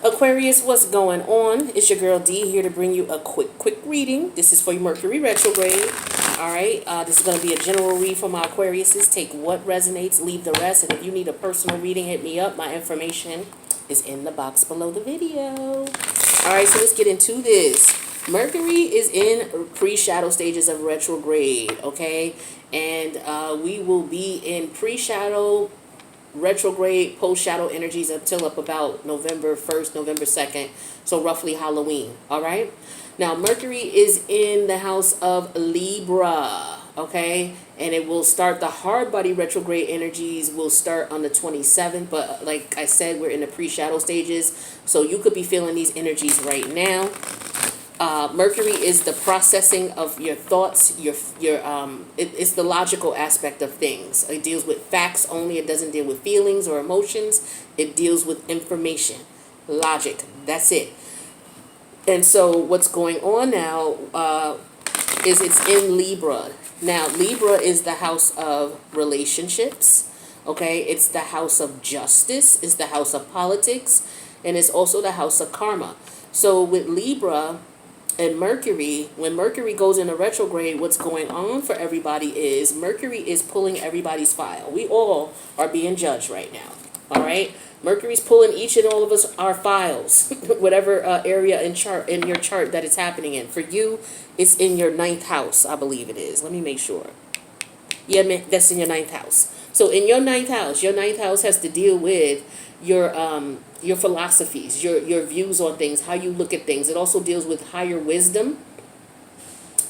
Aquarius, what's going on? It's your girl D here to bring you a quick reading. This is for your Mercury retrograde. All right, this is going to be a general read for my Aquariuses. Take what resonates, leave the rest. And if you need a personal reading, hit me up. My information is in the box below the video. All right, so let's get into this. Mercury is in pre-shadow stages of retrograde, okay? And we will be in pre-shadow, retrograde, post-shadow energies until up about November 1st, November 2nd, so roughly Halloween, all right? Now, Mercury is in the house of Libra, okay? And it will start, the hard body retrograde energies will start on the 27th, but like I said, we're in the pre-shadow stages, so you could be feeling these energies right now. Mercury is the processing of your thoughts, it's the logical aspect of things. It deals with facts only. It doesn't deal with feelings or emotions. It deals with information, logic. That's it. And so what's going on now is it's in Libra. Now, Libra is the house of relationships, okay? It's the house of justice. It's the house of politics. And it's also the house of karma. So with Libra and Mercury, when Mercury goes into retrograde, what's going on for everybody is Mercury is pulling everybody's file. We all are being judged right now, all right? Mercury's pulling each and all of us our files, whatever area in your chart that it's happening in. For you, it's in your 9th house, I believe it is. Let me make sure. Yeah, that's in your 9th house. So in your 9th house has to deal with your philosophies, your views on things, how you look at things. It also deals with higher wisdom,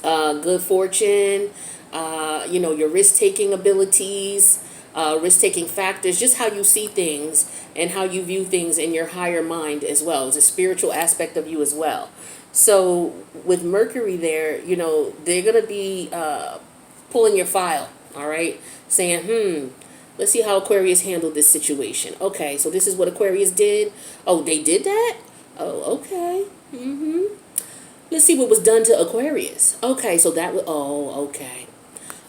good fortune, your risk-taking abilities, risk-taking factors, just how you see things and how you view things in your higher mind as well. It's a spiritual aspect of you as well. So with Mercury there, they're going to be pulling your file, all right, saying, let's see how Aquarius handled this situation. Okay, so this is what Aquarius did. Oh, they did that? Oh, okay. Let's see what was done to Aquarius. Okay, so that was, okay.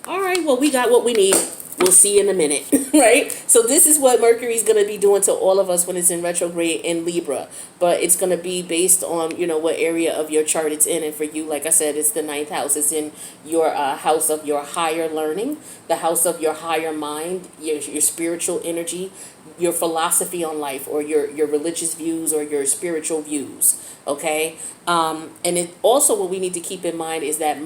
All right, well, we got what we need. We'll see in a minute, right? So this is what Mercury's going to be doing to all of us when it's in retrograde in Libra. But it's going to be based on, what area of your chart it's in. And for you, like I said, it's the 9th house. It's in your house of your higher learning, the house of your higher mind, your spiritual energy, your philosophy on life, or your religious views or your spiritual views, okay? And it also, what we need to keep in mind is that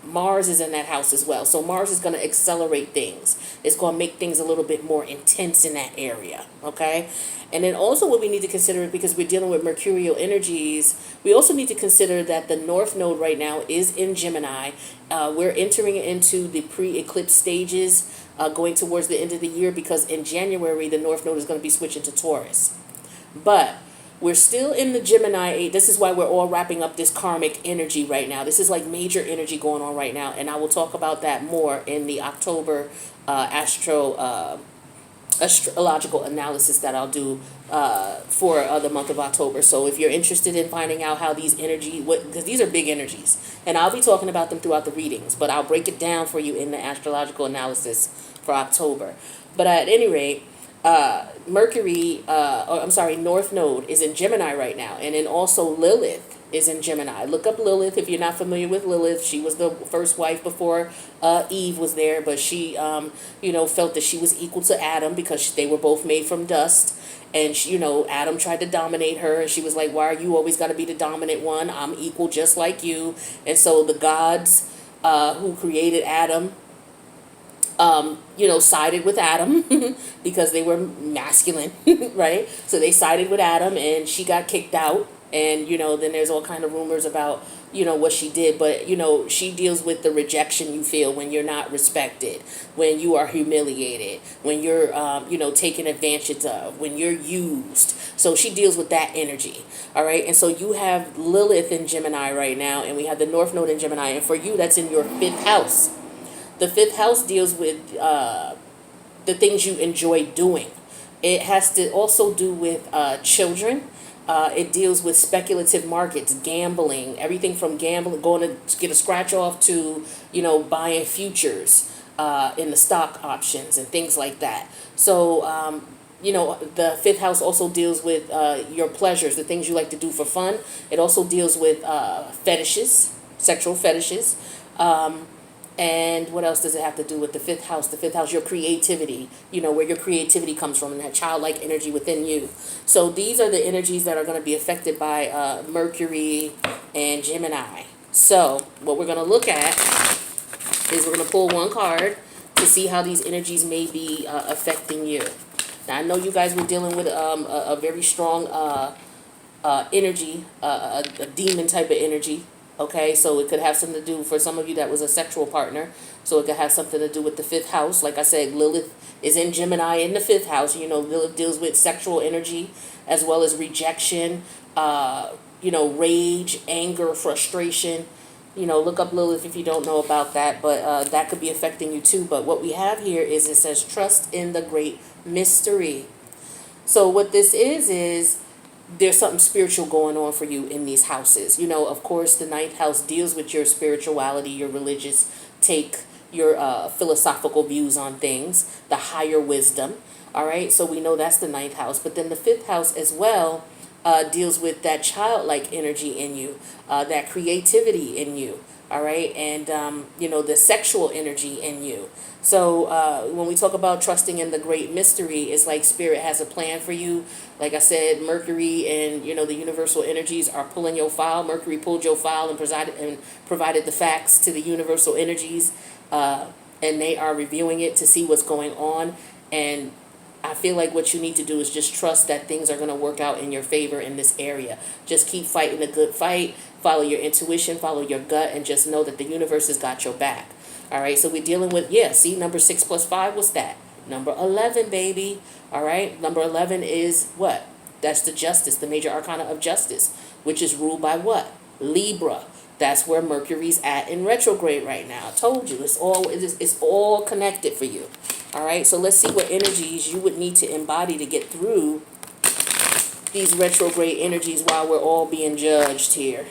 Mars is in that house as well. So Mars is going to accelerate things. It's going to make things a little bit more intense in that area, okay? And then also what we need to consider, because we're dealing with mercurial energies, we also need to consider that the North Node right now is in Gemini. We're entering into the pre-eclipse stages, going towards the end of the year, because in January, the North Node is going to be switching to Taurus. But we're still in the Gemini age. This is why we're all wrapping up this karmic energy right now. This is like major energy going on right now. And I will talk about that more in the October astrological analysis that I'll do for the month of October. So if you're interested in finding out how these energies, because these are big energies, and I'll be talking about them throughout the readings, but I'll break it down for you in the astrological analysis for October. But at any rate, North Node is in Gemini right now. And then also Lilith is in Gemini. Look up Lilith if you're not familiar with Lilith. She was the first wife before Eve was there, but she, felt that she was equal to Adam because they were both made from dust. And, Adam tried to dominate her, and she was like, why are you always got to be the dominant one? I'm equal just like you. And so the gods who created Adam, sided with Adam because they were masculine, right? So they sided with Adam, and she got kicked out. And, then there's all kind of rumors about, what she did. But, she deals with the rejection you feel when you're not respected, when you are humiliated, when you're, taken advantage of, when you're used. So she deals with that energy. All right. And so you have Lilith in Gemini right now, and we have the North Node in Gemini. And for you, that's in your 5th house. The 5th house deals with the things you enjoy doing. It has to also do with children. It deals with speculative markets, gambling, everything from gambling, going to get a scratch off to, buying futures in the stock options and things like that. So the fifth house also deals with your pleasures, the things you like to do for fun. It also deals with fetishes, sexual fetishes. And what else does it have to do with the fifth house? The fifth house, your creativity, where your creativity comes from and that childlike energy within you. So these are the energies that are going to be affected by Mercury and Gemini. So what we're going to look at is we're going to pull one card to see how these energies may be affecting you. Now, I know you guys were dealing with a very strong energy, a demon type of energy. Okay, so it could have something to do, for some of you, that was a sexual partner. So it could have something to do with the fifth house. Like I said, Lilith is in Gemini in the fifth house. Lilith deals with sexual energy as well as rejection, rage, anger, frustration. Look up Lilith if you don't know about that, but that could be affecting you too. But what we have here is, it says, trust in the great mystery. So what this is there's something spiritual going on for you in these houses. Of course, the ninth house deals with your spirituality, your religious take, your philosophical views on things, the higher wisdom. All right, so we know that's the ninth house. But then the fifth house as well deals with that childlike energy in you, that creativity in you. All right, and the sexual energy in you. So when we talk about trusting in the great mystery, it's like Spirit has a plan for you. Like I said, Mercury and the universal energies are pulling your file. Mercury pulled your file and provided the facts to the universal energies, and they are reviewing it to see what's going on. And I feel like what you need to do is just trust that things are going to work out in your favor in this area. Just keep fighting a good fight. Follow your intuition, follow your gut, and just know that the universe has got your back. All right, so we're dealing with, see, number 6 plus 5 was that. Number 11, baby. All right, number 11 is what? That's the justice, the major arcana of justice, which is ruled by what? Libra. That's where Mercury's at in retrograde right now. I told you, it's all connected for you. All right, so let's see what energies you would need to embody to get through these retrograde energies while we're all being judged here.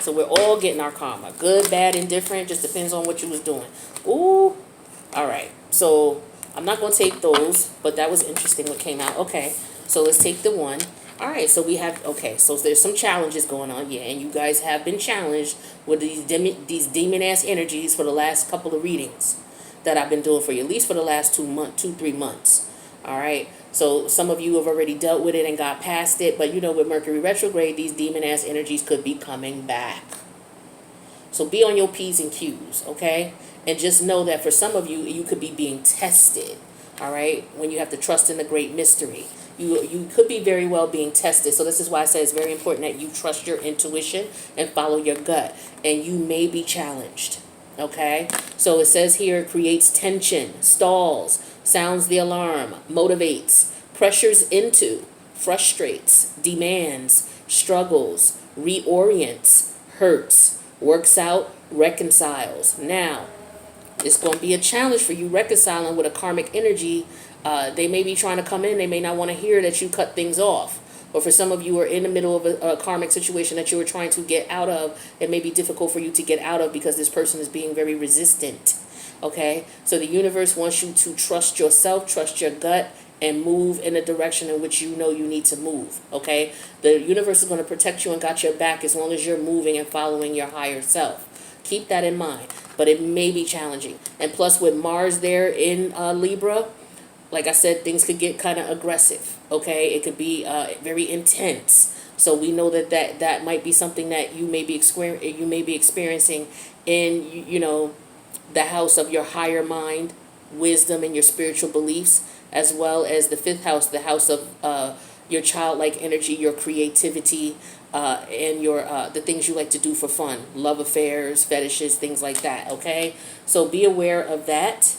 So we're all getting our karma. Good, bad, indifferent. Just depends on what you was doing. Ooh. All right. So I'm not going to take those, but that was interesting what came out. Okay. So let's take the one. All right. So we have, okay. So there's some challenges going on. Yeah. And you guys have been challenged with these demon-ass energies for the last couple of readings that I've been doing for you. At least for the last 3 months. All right. So some of you have already dealt with it and got past it. But with Mercury retrograde, these demon-ass energies could be coming back. So be on your P's and Q's, okay? And just know that for some of you, you could be being tested, all right? When you have to trust in the great mystery. You could be very well being tested. So this is why I say it's very important that you trust your intuition and follow your gut. And you may be challenged, okay? So it says here, creates tension, stalls, sounds the alarm, motivates, pressures into, frustrates, demands, struggles, reorients, hurts, works out, reconciles. Now, it's going to be a challenge for you reconciling with a karmic energy. They may be trying to come in. They may not want to hear that you cut things off. Or for some of you who are in the middle of a karmic situation that you were trying to get out of, it may be difficult for you to get out of because this person is being very resistant. Okay, so the universe wants you to trust yourself, trust your gut, and move in the direction in which you know you need to move. Okay, the universe is going to protect you and got your back as long as you're moving and following your higher self. Keep that in mind, but it may be challenging. And plus with Mars there in Libra, like I said, things could get kind of aggressive. Okay, it could be very intense. So we know that might be something that you may be experiencing in the house of your higher mind, wisdom, and your spiritual beliefs, as well as the fifth house, the house of your childlike energy, your creativity, and your the things you like to do for fun, love affairs, fetishes, things like that. Okay, so be aware of that.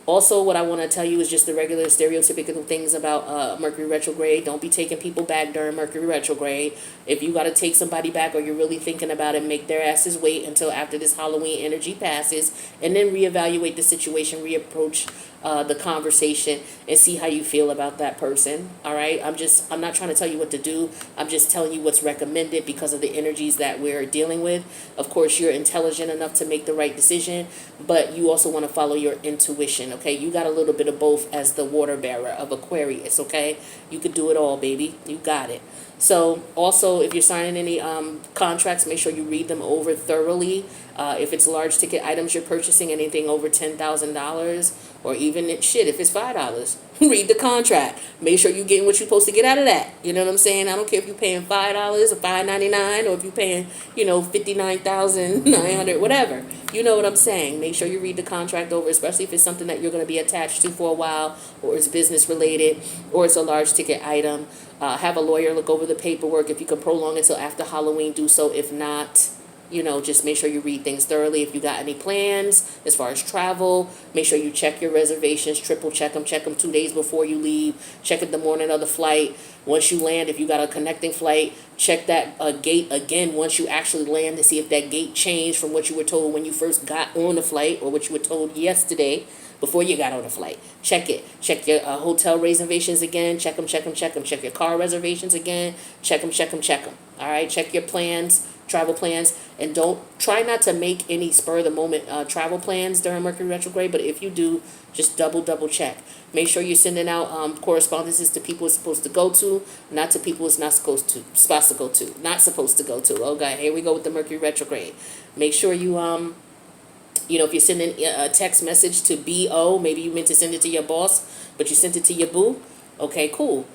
Also, what I want to tell you is just the regular stereotypical things about Mercury retrograde. Don't be taking people back during Mercury retrograde. If you got to take somebody back or you're really thinking about it, make their asses wait until after this Halloween energy passes and then reevaluate the situation, reapproach the conversation and see how you feel about that person. All right. I'm not trying to tell you what to do. I'm just telling you what's recommended because of the energies that we're dealing with. Of course, you're intelligent enough to make the right decision, but you also want to follow your intuition. Okay. You got a little bit of both as the water bearer of Aquarius. Okay. You could do it all, baby. You got it. So also, if you're signing any contracts, make sure you read them over thoroughly. If it's large ticket items you're purchasing, anything over $10,000, or even if it's $5, read the contract. Make sure you're getting what you're supposed to get out of that. You know what I'm saying? I don't care if you're paying $5 or $5.99, or if you're paying, $59,900, whatever. You know what I'm saying? Make sure you read the contract over, especially if it's something that you're going to be attached to for a while, or it's business related, or it's a large ticket item. Have a lawyer look over the paperwork. If you can prolong it until after Halloween, do so. If not, just make sure you read things thoroughly. If you got any plans as far as travel, make sure you check your reservations, triple check them 2 days before you leave. Check it the morning of the flight. Once you land, if you got a connecting flight, check that gate again once you actually land to see if that gate changed from what you were told when you first got on the flight, or what you were told yesterday before you got on the flight. Check it. Check your hotel reservations again. Check them. Check your car reservations again. Check them. All right. Check your plans, travel plans, and don't try not to make any spur of the moment travel plans during Mercury retrograde. But if you do, just double check. Make sure you're sending out correspondences to people it's supposed to go to, not to people it's not supposed to go to. Okay, here we go with the Mercury retrograde. Make sure you if you're sending a text message to BO, maybe you meant to send it to your boss, but you sent it to your boo. Okay, cool.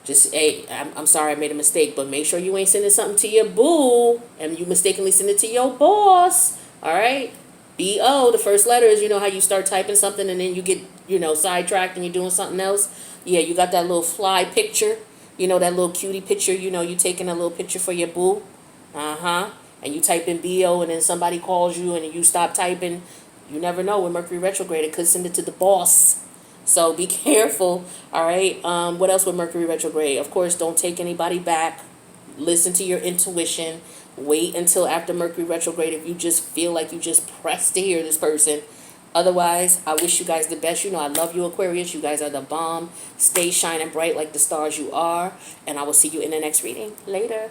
Just, hey, I'm sorry I made a mistake, but make sure you ain't sending something to your boo and you mistakenly send it to your boss. All right? BO, the first letter is, how you start typing something and then you get, sidetracked and you're doing something else. Yeah, you got that little fly picture, that little cutie picture, you taking a little picture for your boo. Uh-huh. And you type in BO and then somebody calls you and you stop typing. You never know, with Mercury retrograde, it could send it to the boss. So be careful, all right? What else with Mercury retrograde? Of course, don't take anybody back. Listen to your intuition. Wait until after Mercury retrograde if you just feel like you just pressed to hear this person. Otherwise, I wish you guys the best. I love you, Aquarius. You guys are the bomb. Stay shining bright like the stars you are. And I will see you in the next reading. Later.